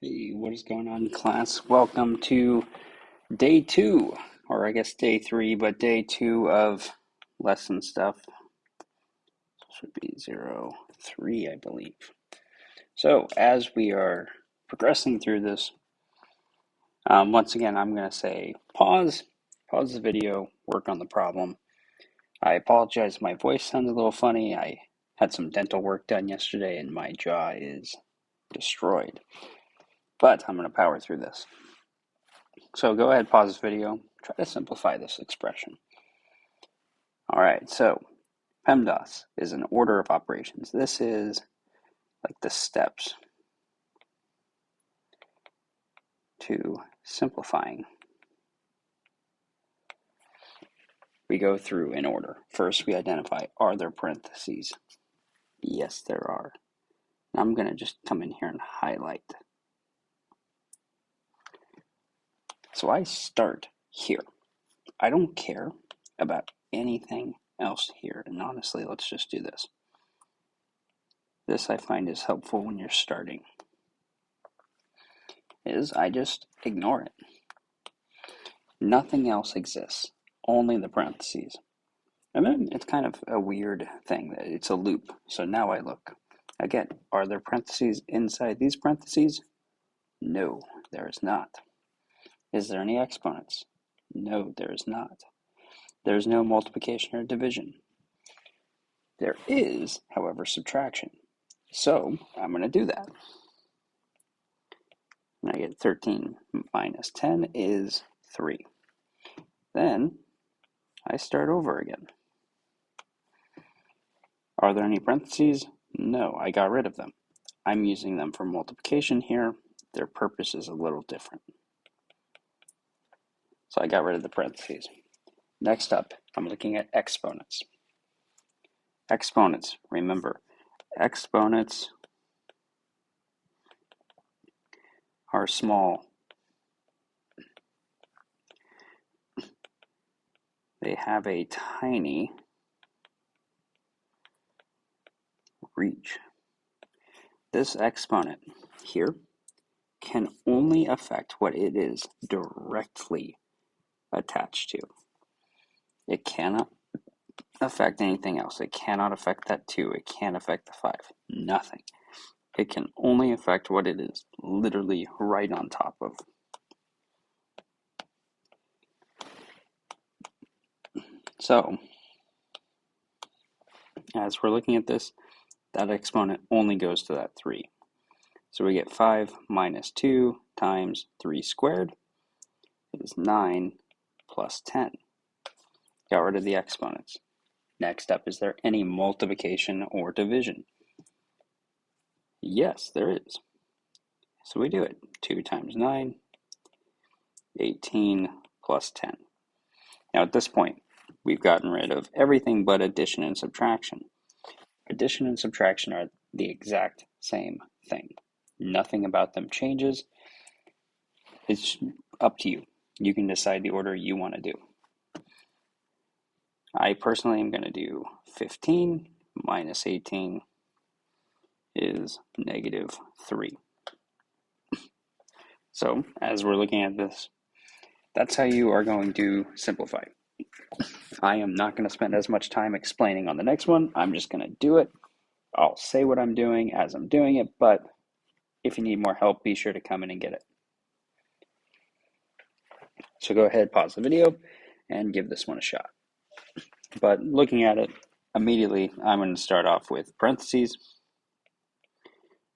Hey, what is going on, class? Welcome to day two, or I guess day three, but day two of lesson stuff. Should be 03, I believe. So, as we are progressing through this, once again, I'm going to say pause the video, work on the problem. I apologize, my voice sounds a little funny. I had some dental work done yesterday, and my jaw is destroyed. But I'm going to power through this. So go ahead, pause this video, try to simplify this expression. All right, so PEMDAS is an order of operations. This is like the steps to simplifying. We go through in order. First, we identify, are there parentheses? Yes, there are. I'm going to just come in here and highlight. So I start here. I don't care about anything else here. And honestly, let's just do this. This I find is helpful when you're starting. Is I just ignore it. Nothing else exists, only the parentheses. And then it's kind of a weird thing that it's a loop. So now I look. Again, are there parentheses inside these parentheses? No, there is not. Is there any exponents? No, there is not. There's no multiplication or division. There is, however, subtraction. So I'm going to do that. And I get 13 minus 10 is 3. Then I start over again. Are there any parentheses? No, I got rid of them. I'm using them for multiplication here. Their purpose is a little different. So I got rid of the parentheses. Next up, I'm looking at exponents. Exponents, remember, exponents are small. They have a tiny reach. This exponent here can only affect what it is directly attached to. It cannot affect anything else. It cannot affect that 2. It can't affect the 5. Nothing. It can only affect what it is literally right on top of. So, as we're looking at this, that exponent only goes to that 3. So we get 5 minus 2 times 3 squared is 9 plus 10. Got rid of the exponents. Next up, is there any multiplication or division? Yes, there is. So we do it. 2 times 9, 18 plus 10. Now at this point, we've gotten rid of everything but addition and subtraction. Addition and subtraction are the exact same thing. Nothing about them changes. It's up to you. You can decide the order you want to do. I personally am going to do 15 minus 18 is negative 3. So, as we're looking at this, that's how you are going to simplify. I am not going to spend as much time explaining on the next one. I'm just going to do it. I'll say what I'm doing as I'm doing it, but if you need more help, be sure to come in and get it. So go ahead, pause the video, and give this one a shot. But looking at it, immediately I'm going to start off with parentheses.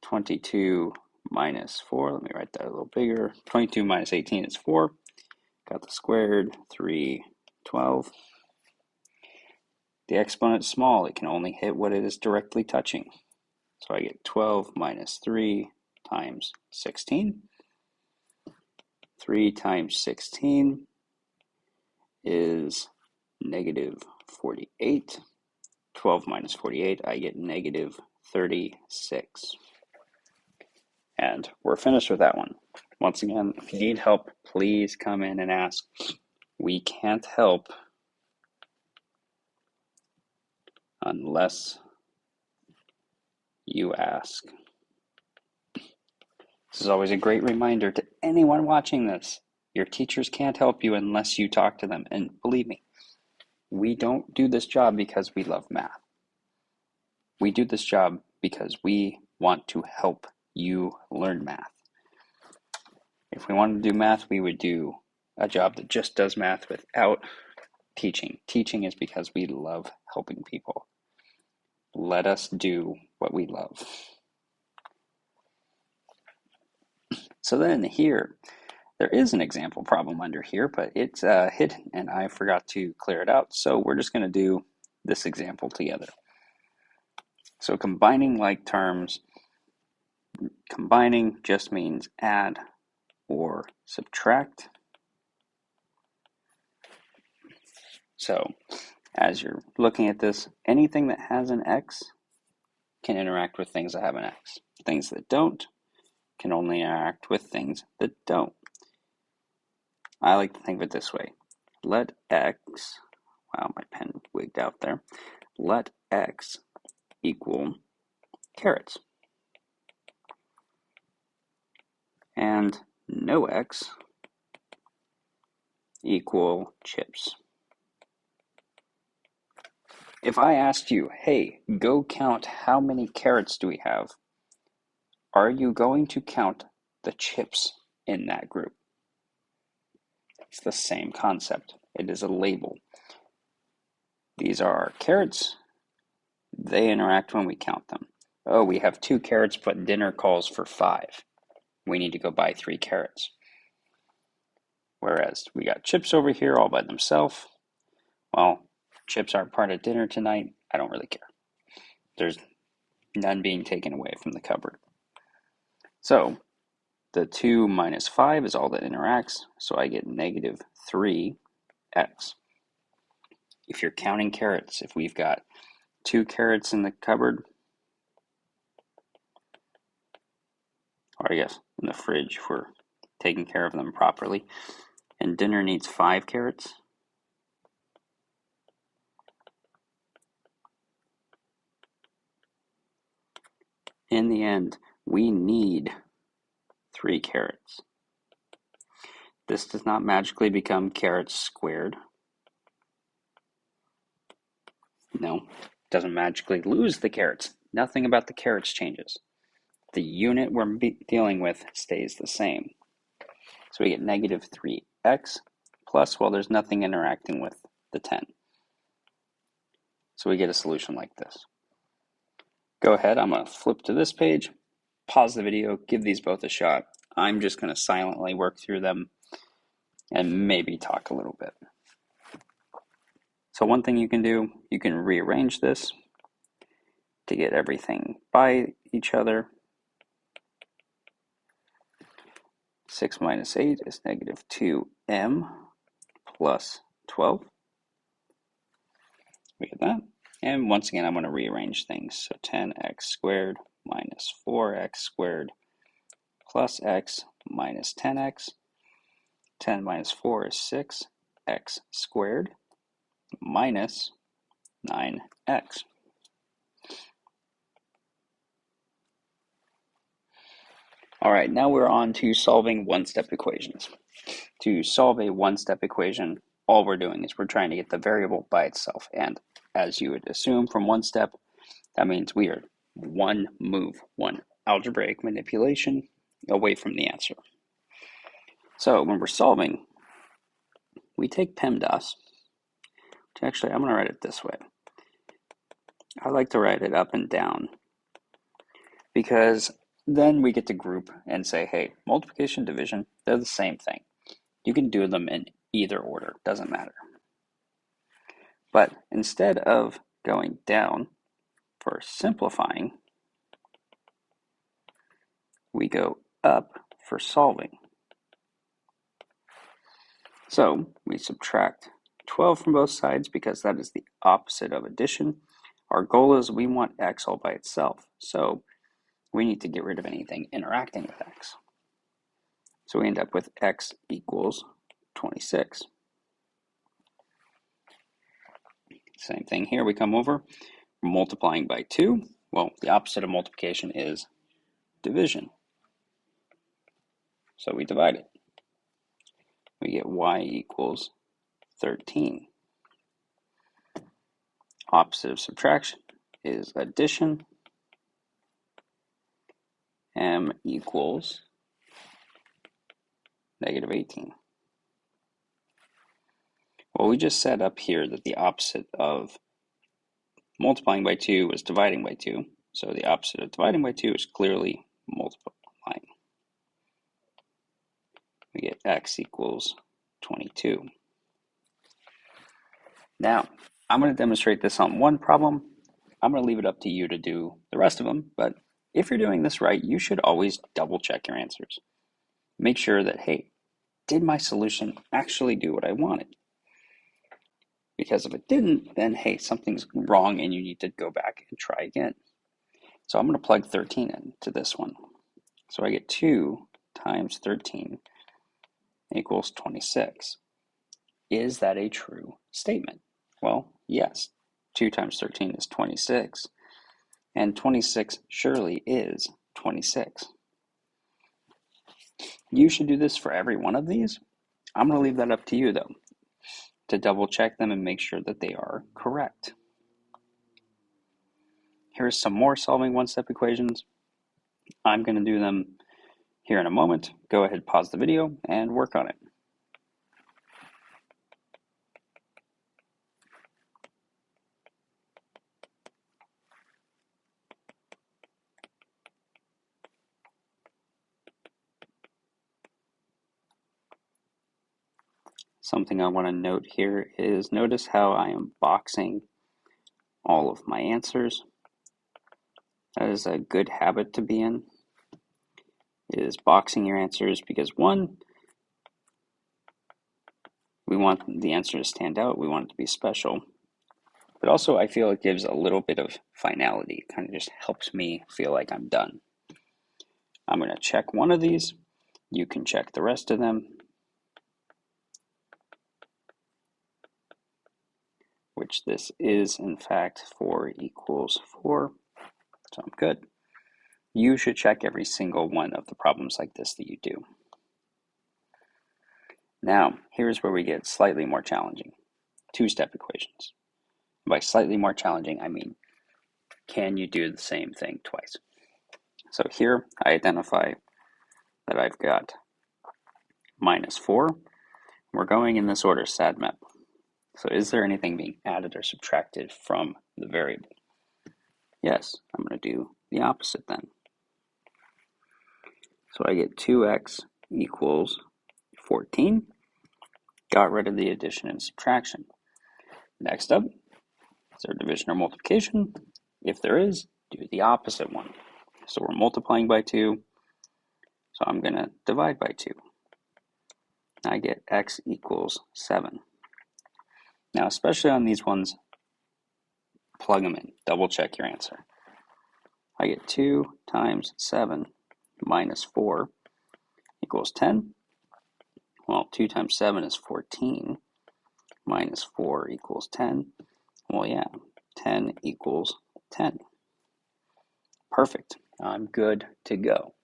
22 minus 4, let me write that a little bigger. 22 minus 18 is 4. Got the squared, 3, 12. The exponent is small. It can only hit what it is directly touching. So I get 12 minus 3 times 16. 3 times 16 is negative 48. 12 minus 48, I get negative 36. And we're finished with that one. Once again, if you need help, please come in and ask. We can't help unless you ask. This is always a great reminder to anyone watching this. Your teachers can't help you unless you talk to them. And believe me, we don't do this job because we love math. We do this job because we want to help you learn math. If we wanted to do math, we would do a job that just does math without teaching. Teaching is because we love helping people. Let us do what we love. So then here, there is an example problem under here, but it's hidden and I forgot to clear it out. So we're just going to do this example together. So combining like terms, combining just means add or subtract. So as you're looking at this, anything that has an x can interact with things that have an x. Things that don't can only interact with things that don't. I like to think of it this way. Let x, wow, my pen wigged out there. Let x equal carrots. And no x equal chips. If I asked you, hey, go count how many carrots do we have, are you going to count the chips in that group? It's the same concept. It is a label. These are our carrots. They interact when we count them. Oh, we have 2 carrots, but dinner calls for 5. We need to go buy 3 carrots. Whereas we got chips over here all by themselves. Well, chips aren't part of dinner tonight. I don't really care. There's none being taken away from the cupboard. So the 2 minus 5 is all that interacts. So I get negative 3x. If you're counting carrots, if we've got 2 carrots in the cupboard, or I guess in the fridge if we're taking care of them properly, and dinner needs 5 carrots, in the end, we need 3 carrots. This does not magically become carrots squared. No, it doesn't magically lose the carrots. Nothing about the carrots changes. The unit we're dealing with stays the same. So we get negative 3x plus, well, there's nothing interacting with the 10. So we get a solution like this. Go ahead, I'm going to flip to this page, pause the video, give these both a shot. I'm just going to silently work through them and maybe talk a little bit. So one thing you can do, you can rearrange this to get everything by each other. 6 minus 8 is negative 2m plus 12. We get that. And once again, I'm going to rearrange things. So 10x squared minus 4x squared plus x minus 10x. 10 minus 4 is 6x squared minus 9x. All right, now we're on to solving one-step equations. To solve a one-step equation, all we're doing is we're trying to get the variable by itself. And as you would assume from one step, that means we are one move, one algebraic manipulation away from the answer. So when we're solving, we take PEMDAS. Actually, I'm going to write it this way. I like to write it up and down because then we get to group and say, hey, multiplication, division, they're the same thing. You can do them in either order, doesn't matter. But instead of going down for simplifying, we go up for solving. So we subtract 12 from both sides because that is the opposite of addition. Our goal is we want x all by itself. So we need to get rid of anything interacting with x. So we end up with x equals 26. Same thing here. We come over, multiplying by 2. Well, the opposite of multiplication is division. so we divide it. We get y equals 13. Opposite of subtraction is addition. M equals negative 18. Well, we just said up here that the opposite of multiplying by 2 was dividing by 2. So the opposite of dividing by 2 is clearly multiplying. We get x equals 22. Now, I'm going to demonstrate this on one problem. I'm going to leave it up to you to do the rest of them, but if you're doing this right, you should always double check your answers. Make sure that, hey, did my solution actually do what I wanted? Because if it didn't, then hey, something's wrong and you need to go back and try again. So I'm going to plug 13 into this one. So I get 2 times 13 equals 26. Is that a true statement? Well, yes. 2 times 13 is 26. And 26 surely is 26. You should do this for every one of these. I'm going to leave that up to you, though, to double check them and make sure that they are correct. Here's some more solving one-step equations. I'm going to do them here in a moment. Go ahead, pause the video, and work on it. Something I want to note here is notice how I am boxing all of my answers. That is a good habit to be in, is boxing your answers, because one, we want the answer to stand out, we want it to be special, but also I feel it gives a little bit of finality. It kind of just helps me feel like I'm done. I'm going to check one of these, you can check the rest of them, which this is in fact 4 equals 4, so I'm good. You should check every single one of the problems like this that you do. Now, here's where we get slightly more challenging. Two-step equations. By slightly more challenging, I mean, can you do the same thing twice? So here, I identify that I've got minus 4. We're going in this order, SADMAP. So is there anything being added or subtracted from the variable? Yes, I'm going to do the opposite then. So I get 2x equals 14. Got rid of the addition and subtraction. Next up, is there division or multiplication? If there is, do the opposite one. So we're multiplying by 2, so I'm going to divide by 2. I get x equals 7. Now, especially on these ones, plug them in. Double check your answer. I get 2 times 7 minus 4 equals 10. Well, 2 times 7 is 14. Minus 4 equals 10. Well, yeah, 10 equals 10. Perfect. I'm good to go.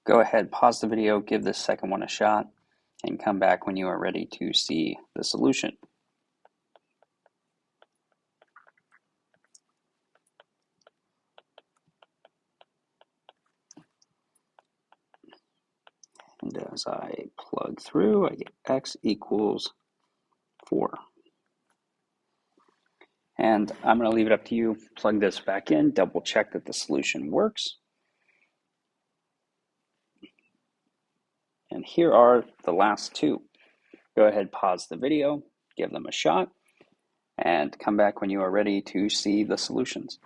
Go ahead, pause the video, give this second one a shot, and come back when you are ready to see the solution. And as I plug through, I get x equals 4. And I'm going to leave it up to you. Plug this back in, double check that the solution works. And here are the last two. Go ahead, pause the video, give them a shot, and come back when you are ready to see the solutions.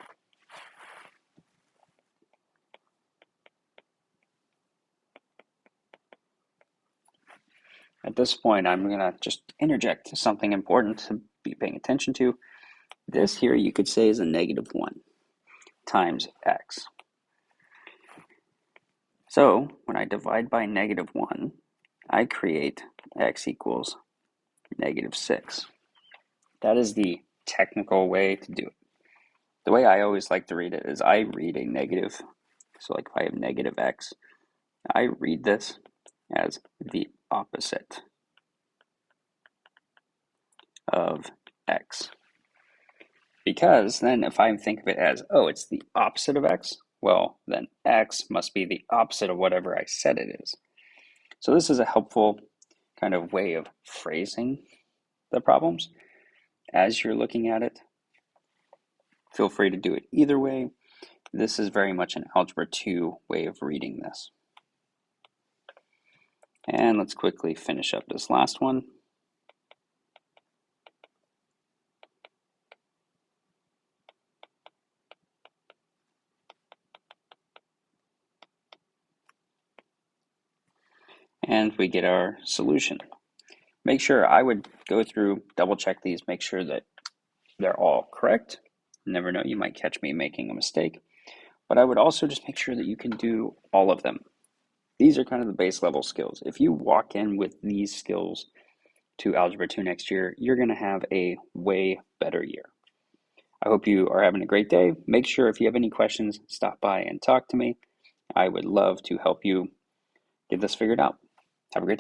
At this point, I'm going to just interject something important to be paying attention to. This here you could say is a negative 1 times x. So when I divide by negative 1, I create x equals negative 6. That is the technical way to do it. The way I always like to read it is I read a negative. So like if I have negative x, I read this as the opposite of x. Because then if I think of it as, oh, it's the opposite of x, well, then x must be the opposite of whatever I said it is. So this is a helpful kind of way of phrasing the problems as you're looking at it. Feel free to do it either way. This is very much an Algebra 2 way of reading this. And let's quickly finish up this last one. And we get our solution. Make sure I would go through, double check these, make sure that they're all correct. Never know, you might catch me making a mistake. But I would also just make sure that you can do all of them. These are kind of the base level skills. If you walk in with these skills to Algebra 2 next year, you're going to have a way better year. I hope you are having a great day. Make sure if you have any questions, stop by and talk to me. I would love to help you get this figured out. Have a great day.